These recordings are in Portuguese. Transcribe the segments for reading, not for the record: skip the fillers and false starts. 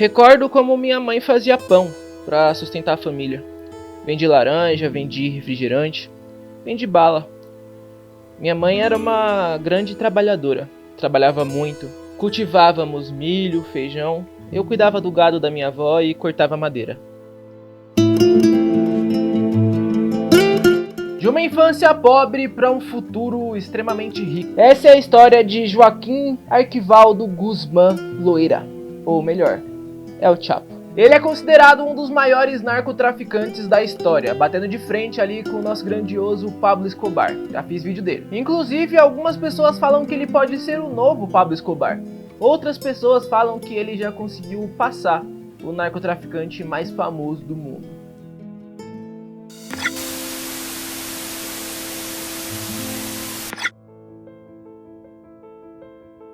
Recordo como minha mãe fazia pão para sustentar a família. Vendi laranja, vendi refrigerante, vendi bala. Minha mãe era uma grande trabalhadora, trabalhava muito. Cultivávamos milho, feijão, eu cuidava do gado da minha avó e cortava madeira. De uma infância pobre para um futuro extremamente rico. Essa é a história de Joaquim Arquivaldo Guzmán Loera, ou melhor, El Chapo. Ele é considerado um dos maiores narcotraficantes da história, batendo de frente ali com o nosso grandioso Pablo Escobar. Já fiz vídeo dele. Inclusive, algumas pessoas falam que ele pode ser o novo Pablo Escobar. Outras pessoas falam que ele já conseguiu passar o narcotraficante mais famoso do mundo.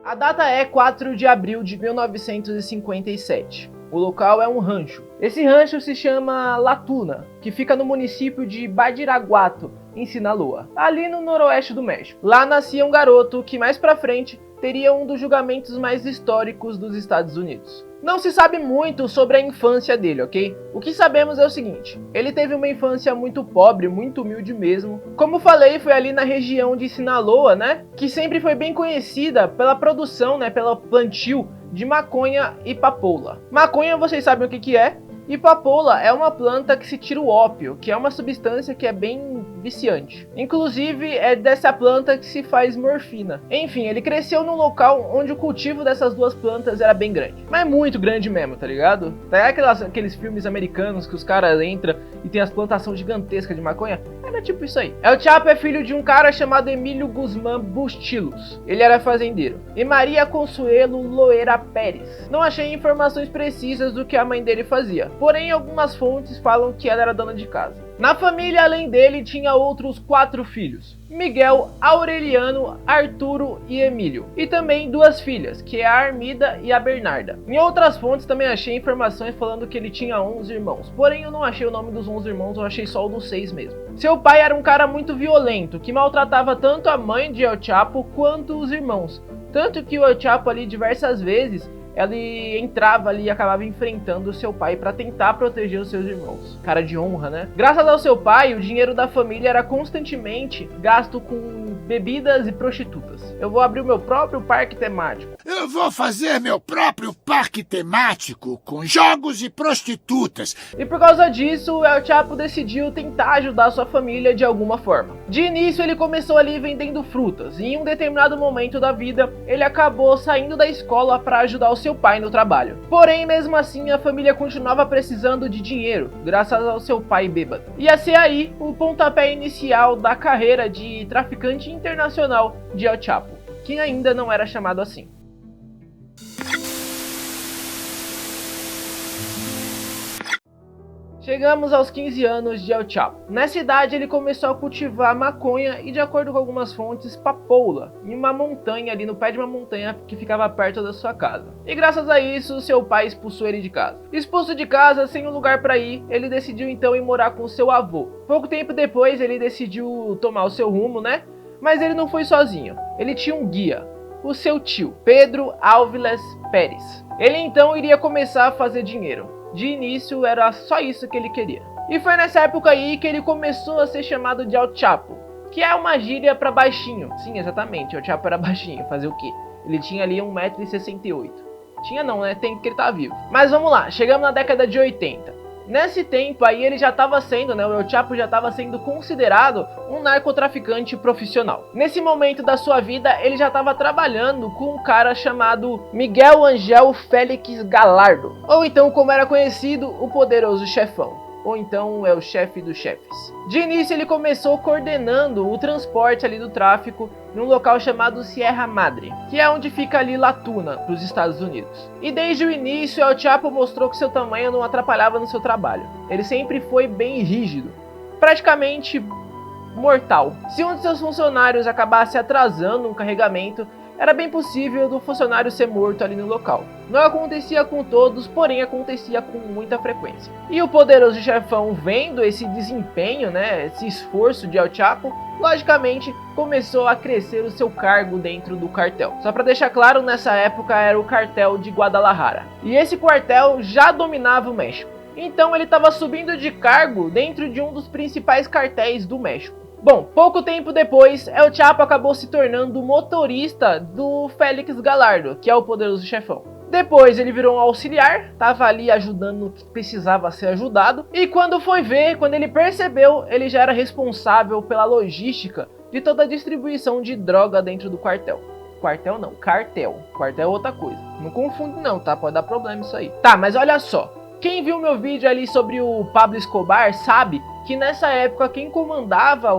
A data é 4 de abril de 1957. O local é um rancho. Esse rancho se chama La Tuna, que fica no município de Badiraguato, em Sinaloa, ali no noroeste do México. Lá nascia um garoto que mais pra frente teria um dos julgamentos mais históricos dos Estados Unidos. Não se sabe muito sobre a infância dele, ok? O que sabemos é o seguinte: ele teve uma infância muito pobre, muito humilde mesmo. Como falei, foi ali na região de Sinaloa, né? Que sempre foi bem conhecida pela produção, né? Pelo plantio de maconha e papoula. Maconha vocês sabem o que é? E papoula é uma planta que se tira o ópio, que é uma substância que é bem viciante. Inclusive, é dessa planta que se faz morfina. Enfim, ele cresceu num local onde o cultivo dessas duas plantas era bem grande. Mas muito grande mesmo, tá ligado? Tá aqueles filmes americanos que os caras entram e tem as plantações gigantescas de maconha? Era tipo isso aí. El Chapo é filho de um cara chamado Emílio Guzmán Bustillos. Ele era fazendeiro. E Maria Consuelo Loera Pérez. Não achei informações precisas do que a mãe dele fazia. Porém, algumas fontes falam que ela era dona de casa. Na família, além dele, tinha outros 4 filhos: Miguel, Aureliano, Arturo e Emílio. E também 2 filhas, que é a Armida e a Bernarda. Em outras fontes também achei informações falando que ele tinha 11 irmãos. Porém, eu não achei o nome dos 11 irmãos, eu achei só o dos 6 mesmo. Seu pai era um cara muito violento, que maltratava tanto a mãe de El Chapo quanto os irmãos. Tanto que o El Chapo ali diversas vezes ele entrava ali e acabava enfrentando o seu pai para tentar proteger os seus irmãos. Cara de honra, né? Graças ao seu pai, o dinheiro da família era constantemente gasto com bebidas e prostitutas. Eu vou abrir o meu próprio parque temático. Eu vou fazer meu próprio parque temático com jogos e prostitutas. E por causa disso, o El Chapo decidiu tentar ajudar sua família de alguma forma. De início, ele começou ali vendendo frutas. E em um determinado momento da vida, ele acabou saindo da escola para ajudar o seu pai no trabalho. Porém, mesmo assim, a família continuava precisando de dinheiro, graças ao seu pai bêbado. Ia ser aí o pontapé inicial da carreira de traficante internacional de El Chapo, que ainda não era chamado assim. Chegamos aos 15 anos de El Chapo. Nessa idade ele começou a cultivar maconha e, de acordo com algumas fontes, papoula, em uma montanha ali no pé de uma montanha que ficava perto da sua casa. E graças a isso, seu pai expulsou ele de casa. Expulso de casa, sem um lugar para ir, ele decidiu então ir morar com seu avô. Pouco tempo depois ele decidiu tomar o seu rumo, né? Mas ele não foi sozinho. Ele tinha um guia, o seu tio, Pedro Álvares Pérez. Ele então iria começar a fazer dinheiro. De início era só isso que ele queria. E foi nessa época aí que ele começou a ser chamado de El Chapo, que é uma gíria para baixinho. Sim, exatamente, El Chapo era baixinho, fazer o quê? Ele tinha ali 1,68 m. Tinha não, né? Tem que ele tá vivo. Mas vamos lá, chegamos na década de 80. Nesse tempo aí ele já estava sendo, né, o El Chapo já estava sendo considerado um narcotraficante profissional. Nesse momento da sua vida ele já estava trabalhando com um cara chamado Miguel Angel Félix Gallardo, ou então como era conhecido, o poderoso chefão. Ou então é o chefe dos chefes. De início ele começou coordenando o transporte ali do tráfico num local chamado Sierra Madre, que é onde fica ali La Tuna, para os Estados Unidos. E desde o início El Chapo mostrou que seu tamanho não atrapalhava no seu trabalho. Ele sempre foi bem rígido, praticamente mortal. Se um de seus funcionários acabasse atrasando um carregamento, era bem possível do funcionário ser morto ali no local. Não acontecia com todos, porém acontecia com muita frequência. E o poderoso chefão, vendo esse desempenho, né, esse esforço de El Chapo, logicamente começou a crescer o seu cargo dentro do cartel. Só para deixar claro, nessa época era o cartel de Guadalajara. E esse quartel já dominava o México. Então ele estava subindo de cargo dentro de um dos principais cartéis do México. Bom, pouco tempo depois, El Chapo acabou se tornando motorista do Félix Gallardo, que é o poderoso chefão. Depois ele virou um auxiliar, estava ali ajudando no que precisava ser ajudado. E quando foi ver, quando ele percebeu, ele já era responsável pela logística de toda a distribuição de droga dentro do quartel. Quartel não, cartel. Quartel é outra coisa. Não confunde não, tá? Pode dar problema isso aí. Tá, mas olha só. Quem viu meu vídeo ali sobre o Pablo Escobar sabe que nessa época quem comandava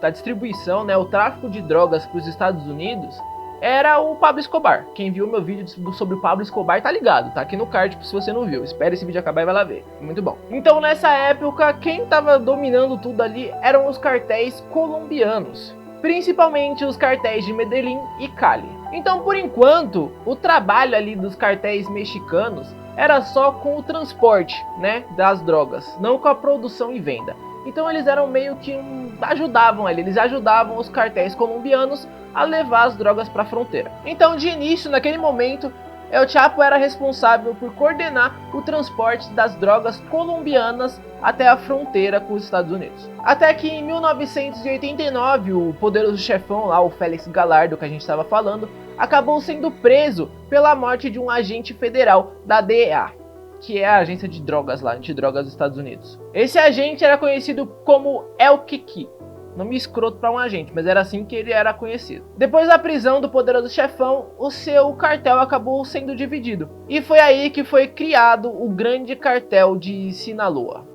a distribuição, né, o tráfico de drogas para os Estados Unidos era o Pablo Escobar. Quem viu meu vídeo sobre o Pablo Escobar tá ligado, tá aqui no card se você não viu. Espera esse vídeo acabar e vai lá ver. Muito bom. Então nessa época quem tava dominando tudo ali eram os cartéis colombianos. Principalmente os cartéis de Medellín e Cali. Então por enquanto o trabalho ali dos cartéis mexicanos era só com o transporte, né, das drogas, não com a produção e venda. Então eles eram meio que ajudavam ali, eles ajudavam os cartéis colombianos a levar as drogas para a fronteira. Então de início, naquele momento, El Chapo era responsável por coordenar o transporte das drogas colombianas até a fronteira com os Estados Unidos. Até que em 1989, o poderoso chefão lá, o Félix Gallardo, que a gente estava falando, acabou sendo preso pela morte de um agente federal da DEA, que é a agência de drogas lá, antidrogas dos Estados Unidos. Esse agente era conhecido como El Kiki. Nome escroto para um agente, mas era assim que ele era conhecido. Depois da prisão do poderoso chefão, o seu cartel acabou sendo dividido. E foi aí que foi criado o grande cartel de Sinaloa.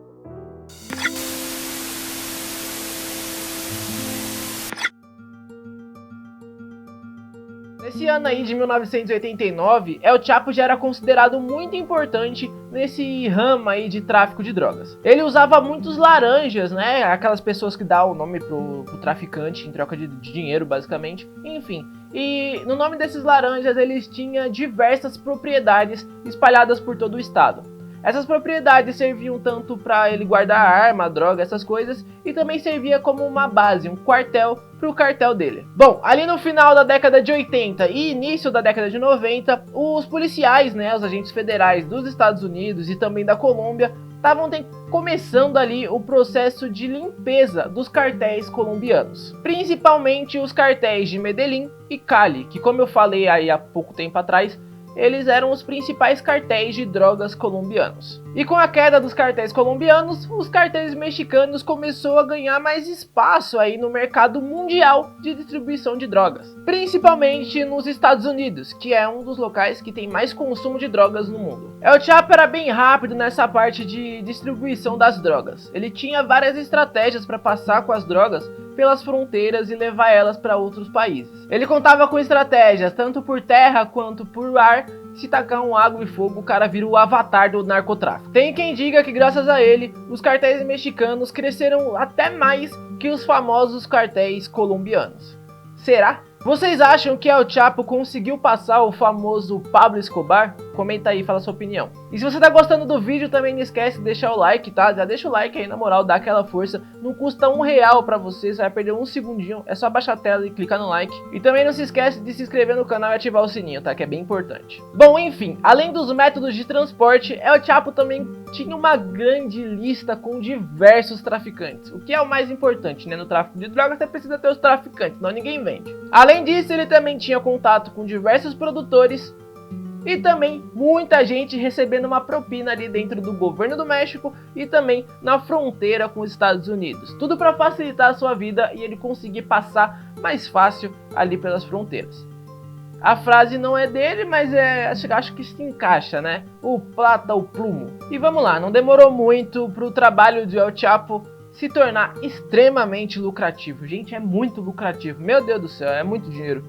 Nesse ano aí de 1989, El Chapo já era considerado muito importante nesse ramo aí de tráfico de drogas. Ele usava muitos laranjas, né? Aquelas pessoas que dão o nome pro traficante em troca de dinheiro, basicamente. Enfim, e no nome desses laranjas eles tinham diversas propriedades espalhadas por todo o estado. Essas propriedades serviam tanto para ele guardar arma, droga, essas coisas, e também servia como uma base, um quartel para o cartel dele. Bom, ali no final da década de 80 e início da década de 90, os policiais, né, os agentes federais dos Estados Unidos e também da Colômbia, estavam começando ali o processo de limpeza dos cartéis colombianos. Principalmente os cartéis de Medellín e Cali, que como eu falei aí há pouco tempo atrás, eles eram os principais cartéis de drogas colombianos. E com a queda dos cartéis colombianos, os cartéis mexicanos começou a ganhar mais espaço aí no mercado mundial de distribuição de drogas. Principalmente nos Estados Unidos, que é um dos locais que tem mais consumo de drogas no mundo. El Chapo era bem rápido nessa parte de distribuição das drogas. Ele tinha várias estratégias para passar com as drogas pelas fronteiras e levar elas para outros países. Ele contava com estratégias tanto por terra quanto por ar. Se tacar um água e fogo, o cara vira o avatar do narcotráfico. Tem quem diga que graças a ele, os cartéis mexicanos cresceram até mais que os famosos cartéis colombianos. Será? Vocês acham que El Chapo conseguiu passar o famoso Pablo Escobar? Comenta aí, fala a sua opinião. E se você tá gostando do vídeo, também não esquece de deixar o like, tá? Já deixa o like aí, na moral, dá aquela força. Não custa R$1 pra você, você vai perder um segundinho. É só baixar a tela e clicar no like. E também não se esquece de se inscrever no canal e ativar o sininho, tá? Que é bem importante. Bom, enfim, além dos métodos de transporte, El Chapo também tinha uma grande lista com diversos traficantes. O que é o mais importante, né? No tráfico de drogas, você precisa ter os traficantes, senão ninguém vende. Além disso, ele também tinha contato com diversos produtores e também muita gente recebendo uma propina ali dentro do governo do México e também na fronteira com os Estados Unidos. Tudo para facilitar a sua vida e ele conseguir passar mais fácil ali pelas fronteiras. A frase não é dele, mas acho que se encaixa, né? O plata, o plumo. E vamos lá, não demorou muito para o trabalho de El Chapo se tornar extremamente lucrativo. Gente, é muito lucrativo. Meu Deus do céu, é muito dinheiro.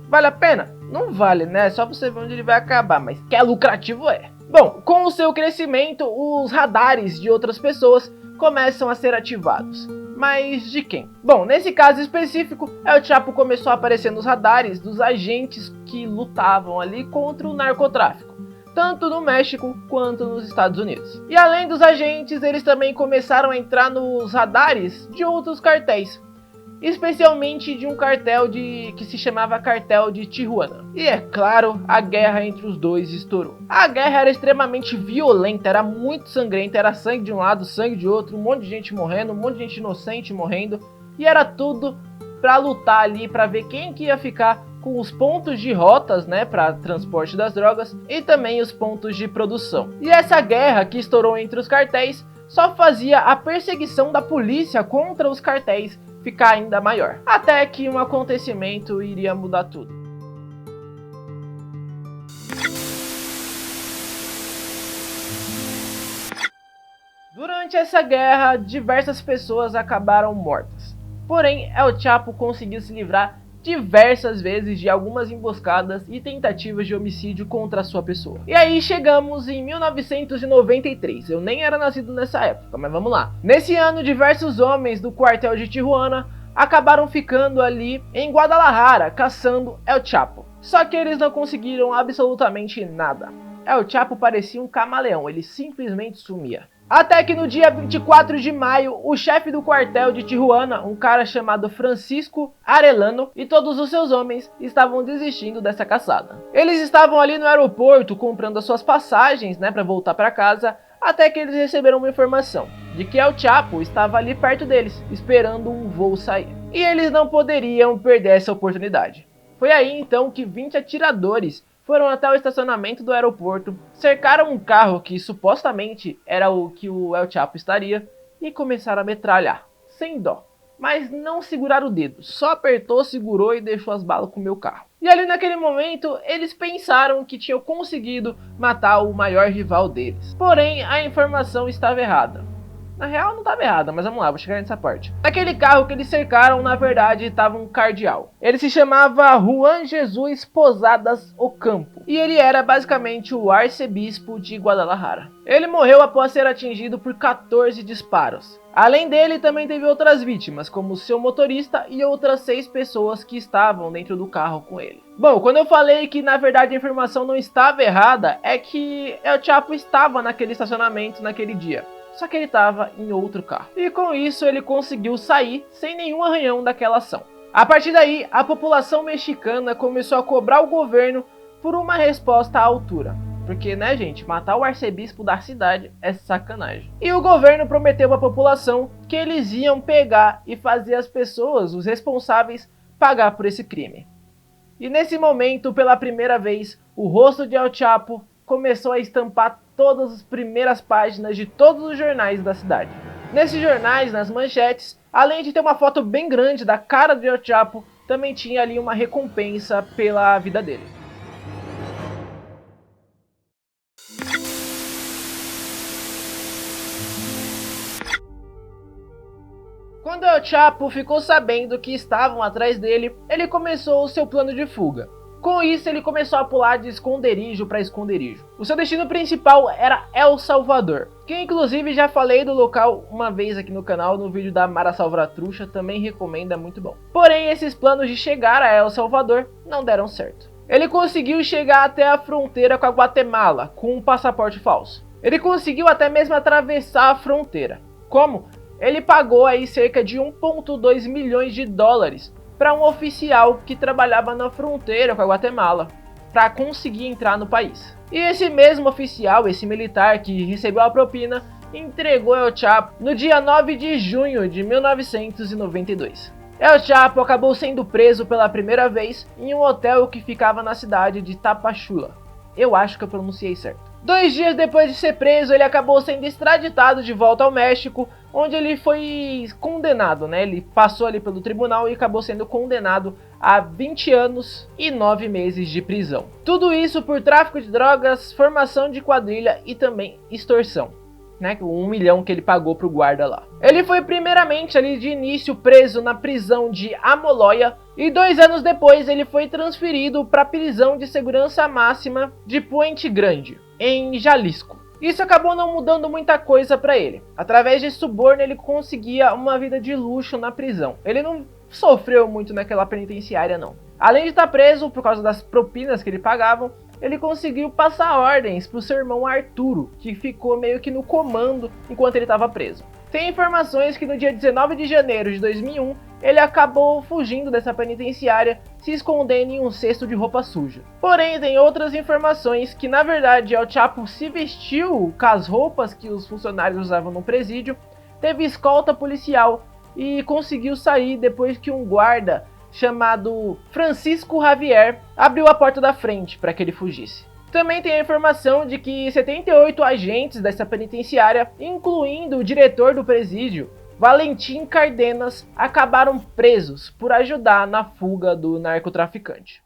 Vale a pena? Não vale, né? Só pra você ver onde ele vai acabar, mas que é lucrativo é. Bom, com o seu crescimento, os radares de outras pessoas começam a ser ativados. Mas de quem? Bom, nesse caso específico, El Chapo começou a aparecer nos radares dos agentes que lutavam ali contra o narcotráfico, tanto no México quanto nos Estados Unidos. E além dos agentes, eles também começaram a entrar nos radares de outros cartéis, especialmente de um cartel que se chamava Cartel de Tijuana. E é claro, a guerra entre os dois estourou. A guerra era extremamente violenta, era muito sangrenta, era sangue de um lado, sangue de outro, um monte de gente morrendo, um monte de gente inocente morrendo, e era tudo pra lutar ali, pra ver quem que ia ficar com os pontos de rotas, né, para transporte das drogas, e também os pontos de produção. E essa guerra que estourou entre os cartéis só fazia a perseguição da polícia contra os cartéis ficar ainda maior, até que um acontecimento iria mudar tudo. Durante essa guerra, diversas pessoas acabaram mortas. Porém, El Chapo conseguiu se livrar diversas vezes de algumas emboscadas e tentativas de homicídio contra a sua pessoa. E aí chegamos em 1993, eu nem era nascido nessa época, mas vamos lá. Nesse ano, diversos homens do quartel de Tijuana acabaram ficando ali em Guadalajara, caçando El Chapo. Só que eles não conseguiram absolutamente nada. El Chapo parecia um camaleão, ele simplesmente sumia. Até que no dia 24 de maio, o chefe do quartel de Tijuana, um cara chamado Francisco Arellano, e todos os seus homens estavam desistindo dessa caçada. Eles estavam ali no aeroporto comprando as suas passagens, né, para voltar para casa, até que eles receberam uma informação de que El Chapo estava ali perto deles, esperando um voo sair. E eles não poderiam perder essa oportunidade. Foi aí então que 20 atiradores foram até o estacionamento do aeroporto, cercaram um carro que supostamente era o que o El Chapo estaria e começaram a metralhar, sem dó. Mas não seguraram o dedo, só apertou, segurou e deixou as balas comer o carro. E ali naquele momento, eles pensaram que tinham conseguido matar o maior rival deles. Porém, a informação estava errada. Na real não estava errada, mas vamos lá, vou chegar nessa parte. Naquele carro que eles cercaram, na verdade, estava um cardeal. Ele se chamava Juan Jesus Posadas Ocampo. E ele era basicamente o arcebispo de Guadalajara. Ele morreu após ser atingido por 14 disparos. Além dele, também teve outras vítimas, como seu motorista e outras 6 pessoas que estavam dentro do carro com ele. Bom, quando eu falei que na verdade a informação não estava errada, é que El Chapo estava naquele estacionamento naquele dia. Só que ele estava em outro carro. E com isso ele conseguiu sair sem nenhum arranhão daquela ação. A partir daí, a população mexicana começou a cobrar o governo por uma resposta à altura. Porque, né, gente, matar o arcebispo da cidade é sacanagem. E o governo prometeu à população que eles iam pegar e fazer as pessoas, os responsáveis, pagar por esse crime. E nesse momento, pela primeira vez, o rosto de El Chapo começou a estampar todas as primeiras páginas de todos os jornais da cidade. Nesses jornais, nas manchetes, além de ter uma foto bem grande da cara de El Chapo, também tinha ali uma recompensa pela vida dele. Quando El Chapo ficou sabendo que estavam atrás dele, ele começou o seu plano de fuga. Com isso, ele começou a pular de esconderijo para esconderijo. O seu destino principal era El Salvador, que inclusive já falei do local uma vez aqui no canal, no vídeo da Mara Salvatrucha, também recomendo, é muito bom. Porém, esses planos de chegar a El Salvador não deram certo. Ele conseguiu chegar até a fronteira com a Guatemala, com um passaporte falso. Ele conseguiu até mesmo atravessar a fronteira. Como? Ele pagou aí cerca de 1,2 milhões de dólares para um oficial que trabalhava na fronteira com a Guatemala, para conseguir entrar no país. E esse mesmo oficial, esse militar que recebeu a propina, entregou El Chapo no dia 9 de junho de 1992. El Chapo acabou sendo preso pela primeira vez em um hotel que ficava na cidade de Tapachula. Eu acho que eu pronunciei certo. 2 dias depois de ser preso, ele acabou sendo extraditado de volta ao México, onde ele foi condenado, né? Ele passou ali pelo tribunal e acabou sendo condenado a 20 anos e 9 meses de prisão. Tudo isso por tráfico de drogas, formação de quadrilha e também extorsão, né? 1 milhão que ele pagou pro guarda lá. Ele foi primeiramente ali de início preso na prisão de Amoloya e 2 anos depois ele foi transferido para a prisão de segurança máxima de Puente Grande, em Jalisco. Isso acabou não mudando muita coisa para ele. Através de suborno ele conseguia uma vida de luxo na prisão. Ele não sofreu muito naquela penitenciária não. Além de estar preso por causa das propinas que ele pagava, ele conseguiu passar ordens para o seu irmão Arturo, que ficou meio que no comando enquanto ele estava preso. Tem informações que no dia 19 de janeiro de 2001, ele acabou fugindo dessa penitenciária, se escondendo em um cesto de roupa suja. Porém, tem outras informações que na verdade El Chapo se vestiu com as roupas que os funcionários usavam no presídio, teve escolta policial e conseguiu sair depois que um guarda chamado Francisco Javier abriu a porta da frente para que ele fugisse. Também tem a informação de que 78 agentes dessa penitenciária, incluindo o diretor do presídio, Valentim Cardenas, acabaram presos por ajudar na fuga do narcotraficante.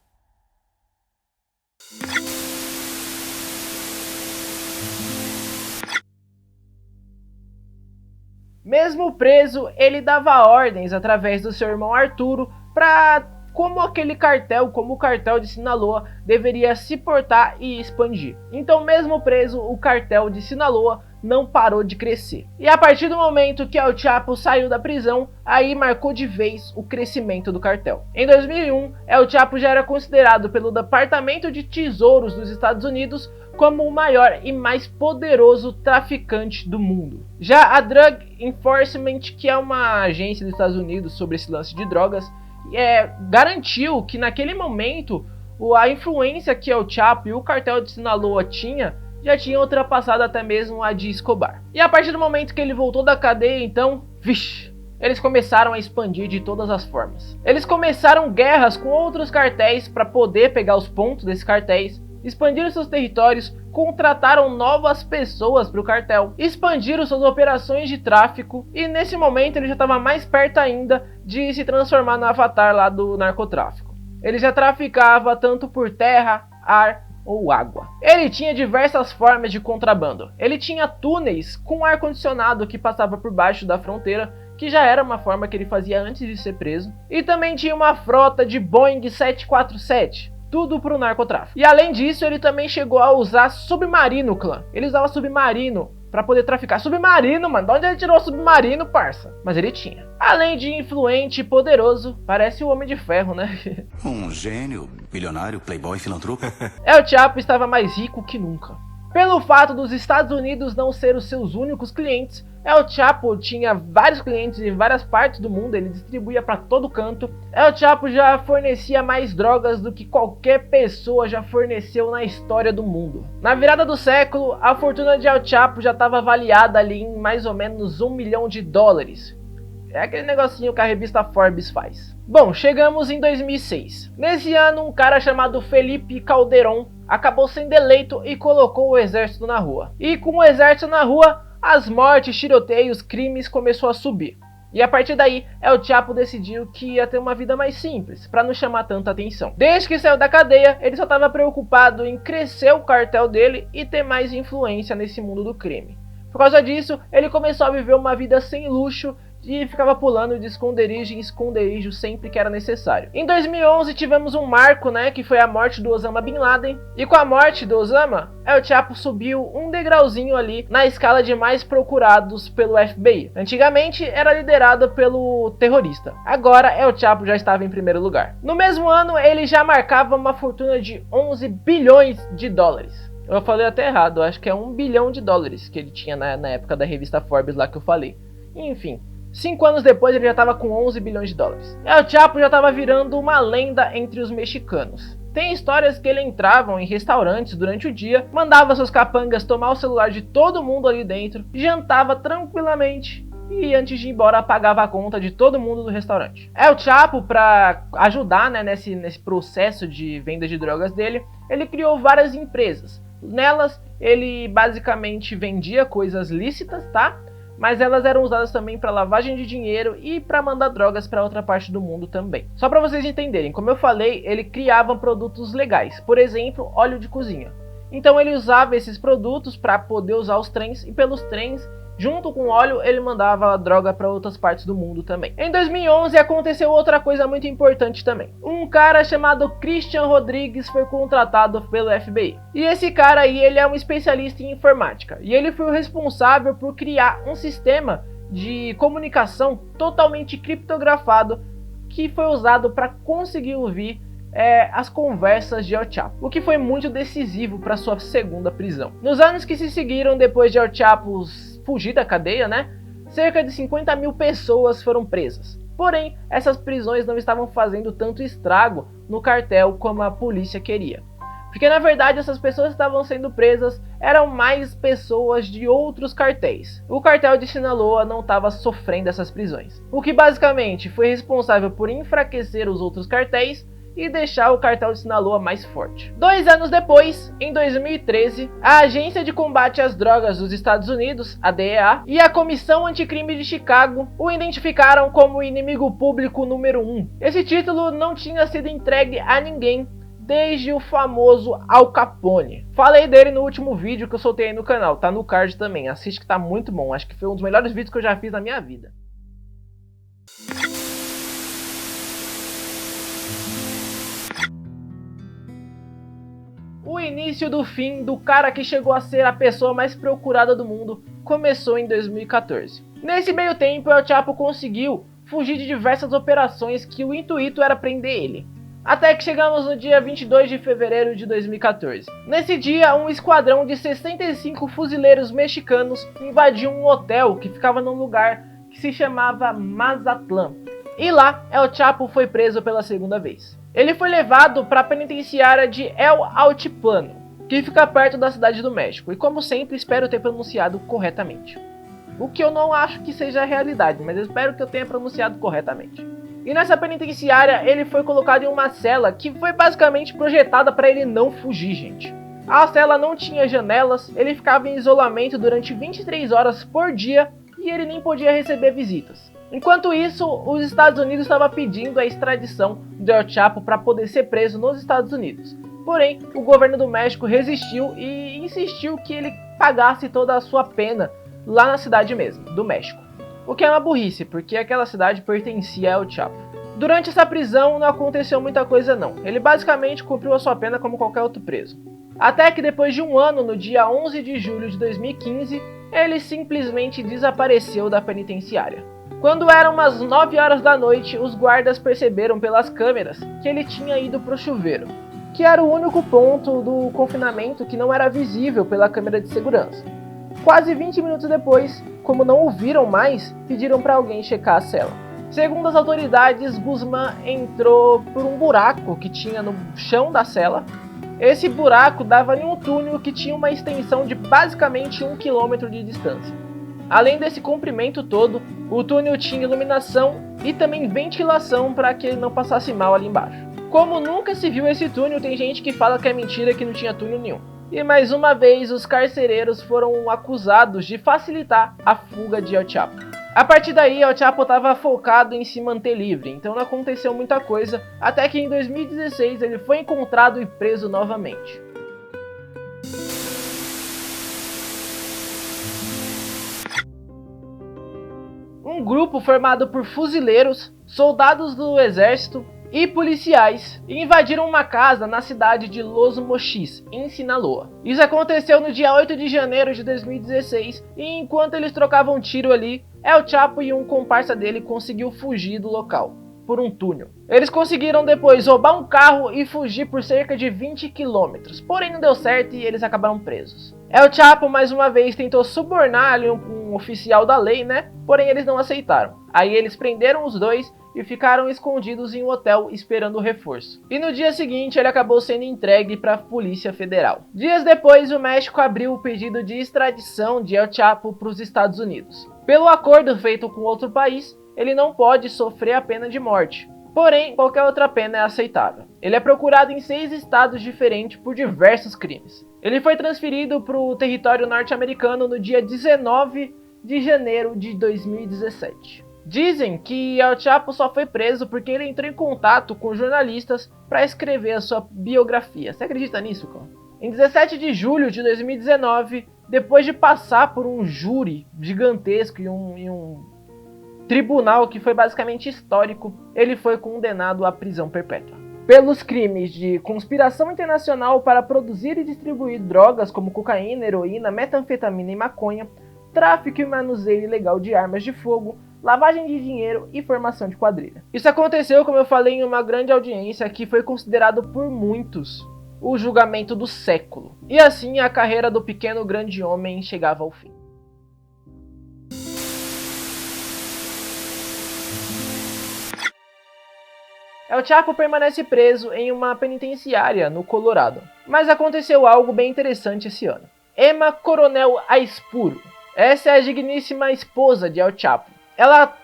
Mesmo preso, ele dava ordens através do seu irmão Arturo para como o cartel de Sinaloa deveria se portar e expandir. Então, mesmo preso, o cartel de Sinaloa não parou de crescer. E a partir do momento que El Chapo saiu da prisão, aí marcou de vez o crescimento do cartel. Em 2001, El Chapo já era considerado pelo Departamento de Tesouros dos Estados Unidos como o maior e mais poderoso traficante do mundo. Já a Drug Enforcement, que é uma agência dos Estados Unidos sobre esse lance de drogas, garantiu que naquele momento a influência que El Chapo e o cartel de Sinaloa já tinha ultrapassado até mesmo a de Escobar. E a partir do momento que ele voltou da cadeia, então, eles começaram a expandir de todas as formas. Eles começaram guerras com outros cartéis para poder pegar os pontos desses cartéis, expandiram seus territórios, contrataram novas pessoas para o cartel, expandiram suas operações de tráfico e nesse momento ele já estava mais perto ainda de se transformar no avatar lá do narcotráfico. Ele já traficava tanto por terra, ar ou água. Ele tinha diversas formas de contrabando. Ele tinha túneis com ar-condicionado que passava por baixo da fronteira, que já era uma forma que ele fazia antes de ser preso. E também tinha uma frota de Boeing 747. Tudo pro narcotráfico. E além disso, ele também chegou a usar submarino, clã. Ele usava submarino pra poder traficar. Submarino, mano. De onde ele tirou submarino, parça? Mas ele tinha. Além de influente e poderoso, parece o Homem de Ferro, né? Um gênio, bilionário, playboy, filantropo. El Chapo estava mais rico que nunca. Pelo fato dos Estados Unidos não ser os seus únicos clientes, El Chapo tinha vários clientes em várias partes do mundo, ele distribuía para todo canto. El Chapo já fornecia mais drogas do que qualquer pessoa já forneceu na história do mundo. Na virada do século, a fortuna de El Chapo já estava avaliada ali em mais ou menos $1 milhão. É aquele negocinho que a revista Forbes faz. Bom, chegamos em 2006. Nesse ano, um cara chamado Felipe Calderón acabou sendo eleito e colocou o exército na rua. E com o exército na rua, as mortes, tiroteios, crimes começou a subir. E a partir daí, El Chapo decidiu que ia ter uma vida mais simples, para não chamar tanta atenção. Desde que saiu da cadeia, ele só estava preocupado em crescer o cartel dele e ter mais influência nesse mundo do crime. Por causa disso, ele começou a viver uma vida sem luxo e ficava pulando de esconderijo em esconderijo sempre que era necessário. Em 2011 tivemos um marco, que foi a morte do Osama Bin Laden. E com a morte do Osama, El Chapo subiu um degrauzinho ali na escala de mais procurados pelo FBI. Antigamente era liderado pelo terrorista. Agora El Chapo já estava em primeiro lugar. No mesmo ano ele já marcava uma fortuna de $11 bilhões. Eu falei até errado, acho que é $1 bilhão que ele tinha na época da revista Forbes lá que eu falei. Enfim. 5 anos depois ele já estava com $11 bilhões. El Chapo já estava virando uma lenda entre os mexicanos. Tem histórias que ele entrava em restaurantes durante o dia, mandava seus capangas tomar o celular de todo mundo ali dentro, jantava tranquilamente e antes de ir embora apagava a conta de todo mundo do restaurante. El Chapo, para ajudar nesse processo de venda de drogas dele, ele criou várias empresas. Nelas ele basicamente vendia coisas lícitas, tá? Mas elas eram usadas também para lavagem de dinheiro e para mandar drogas para outra parte do mundo também. Só para vocês entenderem, como eu falei, ele criava produtos legais, por exemplo, óleo de cozinha. Então ele usava esses produtos para poder usar os trens e pelos trens Junto com o óleo, ele mandava a droga para outras partes do mundo também. Em 2011 aconteceu outra coisa muito importante também. Um cara chamado Christian Rodrigues foi contratado pelo FBI. E esse cara aí, ele é um especialista em informática. E ele foi o responsável por criar um sistema de comunicação totalmente criptografado que foi usado para conseguir ouvir as conversas de El Chapo, o que foi muito decisivo para sua segunda prisão. Nos anos que se seguiram depois de El Chapo fugir da cadeia, cerca de 50 mil pessoas foram presas. Porém, essas prisões não estavam fazendo tanto estrago no cartel como a polícia queria. Porque na verdade essas pessoas que estavam sendo presas eram mais pessoas de outros cartéis. O cartel de Sinaloa não estava sofrendo essas prisões, o que basicamente foi responsável por enfraquecer os outros cartéis e deixar o cartel de Sinaloa mais forte. 2 anos depois, em 2013, a Agência de Combate às Drogas dos Estados Unidos, a DEA, e a Comissão Anticrime de Chicago o identificaram como o inimigo público número 1. Esse título não tinha sido entregue a ninguém desde o famoso Al Capone. Falei dele no último vídeo que eu soltei aí no canal, tá no card também, assiste que tá muito bom, acho que foi um dos melhores vídeos que eu já fiz na minha vida. O início do fim do cara que chegou a ser a pessoa mais procurada do mundo começou em 2014. Nesse meio tempo, El Chapo conseguiu fugir de diversas operações que o intuito era prender ele. Até que chegamos no dia 22 de fevereiro de 2014. Nesse dia, um esquadrão de 65 fuzileiros mexicanos invadiu um hotel que ficava num lugar que se chamava Mazatlán. E lá, El Chapo foi preso pela segunda vez. Ele foi levado para a penitenciária de El Altiplano, que fica perto da cidade do México, e como sempre espero ter pronunciado corretamente. O que eu não acho que seja a realidade, mas eu espero que eu tenha pronunciado corretamente. E nessa penitenciária ele foi colocado em uma cela que foi basicamente projetada para ele não fugir, gente. A cela não tinha janelas, ele ficava em isolamento durante 23 horas por dia e ele nem podia receber visitas. Enquanto isso, os Estados Unidos estavam pedindo a extradição de El Chapo para poder ser preso nos Estados Unidos. Porém, o governo do México resistiu e insistiu que ele pagasse toda a sua pena lá na cidade mesmo, do México. O que é uma burrice, porque aquela cidade pertencia a El Chapo. Durante essa prisão não aconteceu muita coisa não. Ele basicamente cumpriu a sua pena como qualquer outro preso. Até que depois de um ano, no dia 11 de julho de 2015, ele simplesmente desapareceu da penitenciária. Quando eram umas 9 horas da noite, os guardas perceberam pelas câmeras que ele tinha ido pro chuveiro, que era o único ponto do confinamento que não era visível pela câmera de segurança. Quase 20 minutos depois, como não o viram mais, pediram para alguém checar a cela. Segundo as autoridades, Guzmán entrou por um buraco que tinha no chão da cela. Esse buraco dava em um túnel que tinha uma extensão de basicamente 1 km de distância. Além desse comprimento todo, o túnel tinha iluminação e também ventilação para que ele não passasse mal ali embaixo. Como nunca se viu esse túnel, tem gente que fala que é mentira, que não tinha túnel nenhum. E mais uma vez, os carcereiros foram acusados de facilitar a fuga de El Chapo. A partir daí, El Chapo estava focado em se manter livre, então não aconteceu muita coisa, até que em 2016 ele foi encontrado e preso novamente. Um grupo formado por fuzileiros, soldados do exército e policiais invadiram uma casa na cidade de Los Mochis, em Sinaloa. Isso aconteceu no dia 8 de janeiro de 2016 e enquanto eles trocavam tiro ali, El Chapo e um comparsa dele conseguiu fugir do local por um túnel. Eles conseguiram depois roubar um carro e fugir por cerca de 20 km, porém não deu certo e eles acabaram presos. El Chapo mais uma vez tentou subornar ali um oficial da lei, Porém eles não aceitaram. Aí eles prenderam os dois e ficaram escondidos em um hotel esperando o reforço. E no dia seguinte ele acabou sendo entregue para a Polícia Federal. Dias depois o México abriu o pedido de extradição de El Chapo para os Estados Unidos. Pelo acordo feito com outro país, ele não pode sofrer a pena de morte. Porém, qualquer outra pena é aceitável. Ele é procurado em 6 estados diferentes por diversos crimes. Ele foi transferido para o território norte-americano no dia 19 de janeiro de 2017. Dizem que El Chapo só foi preso porque ele entrou em contato com jornalistas para escrever a sua biografia. Você acredita nisso, cara? Em 17 de julho de 2019, depois de passar por um júri gigantesco e um tribunal que foi basicamente histórico, ele foi condenado à prisão perpétua. Pelos crimes de conspiração internacional para produzir e distribuir drogas como cocaína, heroína, metanfetamina e maconha, tráfico e manuseio ilegal de armas de fogo, lavagem de dinheiro e formação de quadrilha. Isso aconteceu, como eu falei, em uma grande audiência que foi considerado por muitos o julgamento do século. E assim a carreira do pequeno grande homem chegava ao fim. El Chapo permanece preso em uma penitenciária no Colorado. Mas aconteceu algo bem interessante esse ano. Emma Coronel Aispuro. Essa é a digníssima esposa de El Chapo. Ela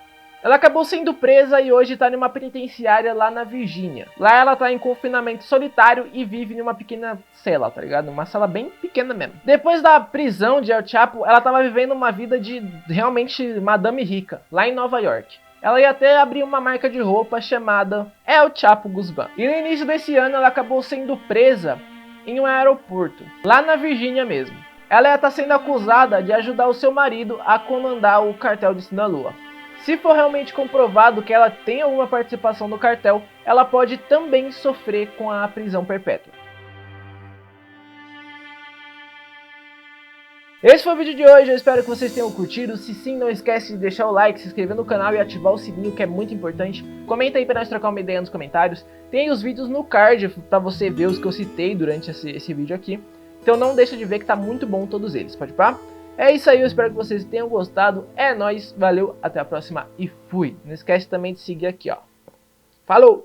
acabou sendo presa e hoje está numa penitenciária lá na Virgínia. Lá ela está em confinamento solitário e vive numa pequena cela, tá ligado? Uma cela bem pequena mesmo. Depois da prisão de El Chapo, ela estava vivendo uma vida de realmente madame rica, lá em Nova York. Ela ia até abrir uma marca de roupa chamada El Chapo Guzmán. E no início desse ano ela acabou sendo presa em um aeroporto, lá na Virgínia mesmo. Ela está sendo acusada de ajudar o seu marido a comandar o cartel de Sinaloa. Se for realmente comprovado que ela tem alguma participação no cartel, ela pode também sofrer com a prisão perpétua. Esse foi o vídeo de hoje, eu espero que vocês tenham curtido. Se sim, não esquece de deixar o like, se inscrever no canal e ativar o sininho, que é muito importante. Comenta aí para nós trocar uma ideia nos comentários. Tem os vídeos no card para você ver os que eu citei durante esse vídeo aqui. Então não deixa de ver que tá muito bom todos eles, pode pá? É isso aí, eu espero que vocês tenham gostado. É nóis, valeu, até a próxima e fui. Não esquece também de seguir aqui, ó. Falou!